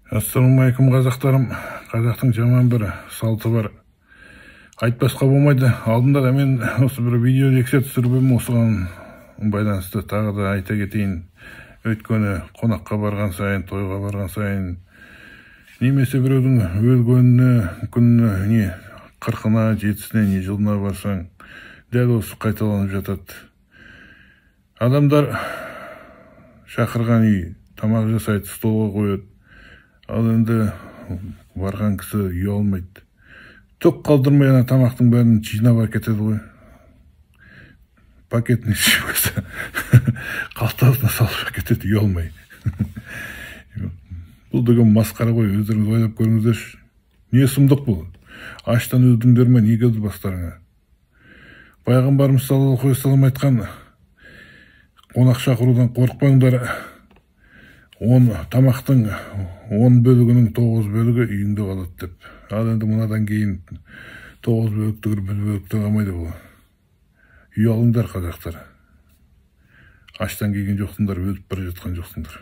Ассалаумағалейкум қазақтарым. Қазақтың жаман бір салты бар. Айтпасқа болмайды. Алдында да мен осы бір видео лекция түсіріп осыған байланысты тағы да айта кетейін. Өйткені қонаққа барған сайын, тойға барған сайын, немесе біреудің өлгеніне, күніне, не қырқына, жетісіне, не жылына барсаң, дәл осы қайталанып жатады. Адамдар шақырған үй, тамақ жасайды, столға қояды. Ал енді барған кісі ұялмайды. Түк қалдырмай ана тамақтың бәрін жинап әкетеді ғой. Пакетіне шипасы қалтасына салып әкетеді, ұялмай. Бұл деген масқара ғой, өздеріңіз ойлап көріңіздерші. Не сұмдық бұл? Аштан өлдіңдер ме, не келді бастарыңа? Пайғамбарымыз саллаллаху алейхи ва саллям айтқан, қонақ шақырудан қорықпаңдар. Тамақтың 10 бөлігінің 9 бөлігі үйіңде қалады деп. Ал енді мынадан кейін 9 бөліктігір 1 бөлікті қалмайды бұл. Ұялыңдар қазақтар. Аштан келген жоқсыңдар, өліп бара жатқан жоқсыңдар.